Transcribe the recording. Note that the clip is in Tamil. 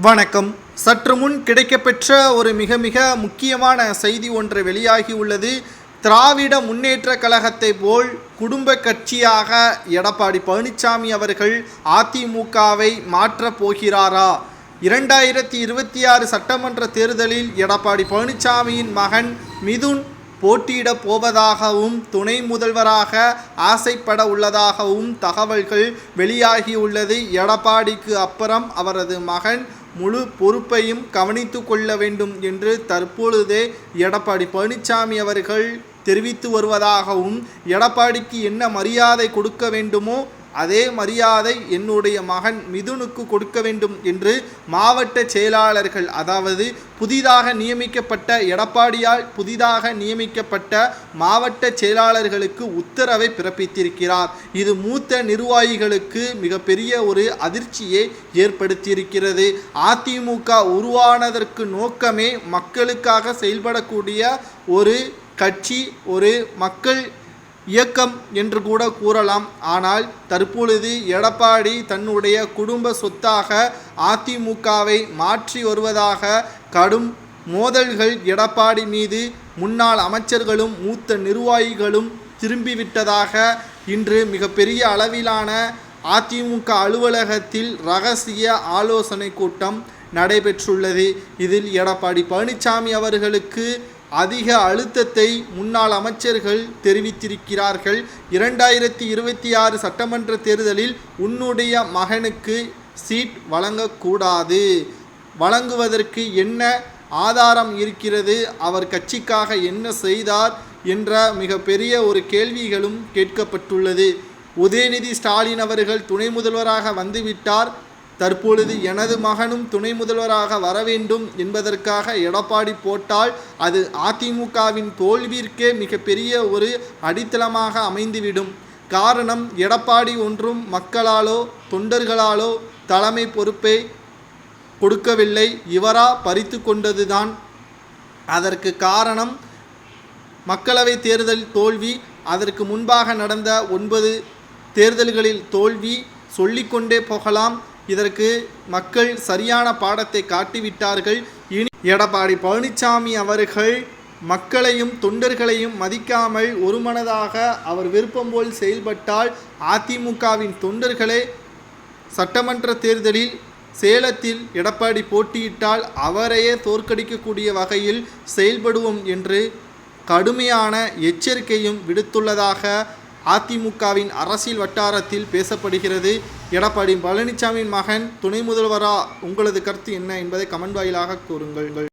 வணக்கம். சற்று முன் கிடைக்கப்பெற்ற ஒரு மிக மிக முக்கியமான செய்தி ஒன்று வெளியாகி உள்ளது. திராவிட முன்னேற்ற கழகத்தை போல் குடும்ப கட்சியாக எடப்பாடி பழனிசாமி அவர்கள் அதிமுகவை மாற்றப் போகிறாரா? 2026 சட்டமன்ற தேர்தலில் எடப்பாடி பழனிசாமியின் மகன் மிதுன் போட்டியிடப் போவதாகவும் துணை முதல்வராக ஆசைப்பட உள்ளதாகவும் தகவல்கள் வெளியாகியுள்ளது. எடப்பாடிக்கு அப்புறம் அவரது மகன் முழு பொறுப்பையும் கவனித்து கொள்ள வேண்டும் என்று தற்பொழுதே எடப்பாடி பழனிசாமி அவர்கள் தெரிவித்து வருவதாகவும், எடப்பாடிக்கு என்ன மரியாதை கொடுக்க வேண்டுமோ அதே மரியாதை என்னுடைய மகன் மிதுனுக்கு கொடுக்க வேண்டும் என்று மாவட்ட செயலாளர்கள், அதாவது புதிதாக நியமிக்கப்பட்ட எடப்பாடியால் புதிதாக நியமிக்கப்பட்ட மாவட்ட செயலாளர்களுக்கு உத்தரவை பிறப்பித்திருக்கிறார். இது மூத்த நிர்வாகிகளுக்கு மிகப்பெரிய ஒரு அதிர்ச்சியை ஏற்படுத்தியிருக்கிறது. அதிமுக உருவானதற்கு நோக்கமே மக்களுக்காக செயல்படக்கூடிய ஒரு கட்சி, ஒரு மக்கள் இயக்கம் என்று கூட கூறலாம். ஆனால் தற்பொழுது எடப்பாடி தன்னுடைய குடும்ப சொத்தாக அதிமுகவை மாற்றி வருவதாக கடும் மோதல்கள் எடப்பாடி மீது முன்னாள் அமைச்சர்களும் மூத்த நிர்வாகிகளும் திரும்பிவிட்டதாக இன்று மிகப்பெரிய அளவிலான அதிமுக அலுவலகத்தில் இரகசிய ஆலோசனை கூட்டம் நடைபெற்றுள்ளது. இதில் எடப்பாடி பழனிசாமி அவர்களுக்கு அதிக அழுத்தத்தை முன்னாள் அமைச்சர்கள் தெரிவித்திருக்கிறார்கள். 2026 சட்டமன்ற தேர்தலில் உன்னுடைய மகனுக்கு சீட் வழங்கக்கூடாது, வழங்குவதற்கு என்ன ஆதாரம் இருக்கிறது, அவர் கட்சிக்காக என்ன செய்தார் என்ற மிகப்பெரிய ஒரு கேள்விகளும் கேட்கப்பட்டுள்ளது. உதயநிதி ஸ்டாலின் அவர்கள் துணை முதல்வராக வந்துவிட்டார், தற்பொழுது எனது மகனும் துணை முதல்வராக வர வேண்டும் என்பதற்காக எடப்பாடி போட்டால் அது அதிமுகவின் தோல்விற்கே மிகப்பெரிய ஒரு அடித்தளமாக அமைந்துவிடும். காரணம், எடப்பாடி ஒன்றும் மக்களாலோ தொண்டர்களாலோ தலைமை பொறுப்பை கொடுக்கவில்லை, இவரா பறித்து கொண்டதுதான். அதற்கு காரணம் மக்களவை தேர்தல் தோல்வி, அதற்கு முன்பாக நடந்த 9 தேர்தல்களில் தோல்வி, சொல்லிக்கொண்டே போகலாம். இதற்கு மக்கள் சரியான பாடத்தை காட்டிவிட்டார்கள். இனி எடப்பாடி பழனிசாமி அவர்கள் மக்களையும் தொண்டர்களையும் மதிக்காமல் ஒருமனதாக அவர் விருப்பம் போல் செயல்பட்டால் அதிமுகவின் தொண்டர்களே சட்டமன்ற தேர்தலில் சேலத்தில் எடப்பாடி போட்டியிட்டால் அவரையே தோற்கடிக்கக்கூடிய வகையில் செயல்படுவோம் என்று கடுமையான எச்சரிக்கையும் விடுத்துள்ளதாக அதிமுகவின் அரசியல் வட்டாரத்தில் பேசப்படுகிறது. எடப்பாடி பழனிசாமியின் மகன் துணை முதல்வரா? உங்களது கருத்து என்ன என்பதை கமெண்ட் வாயிலாக கூறுங்கள்.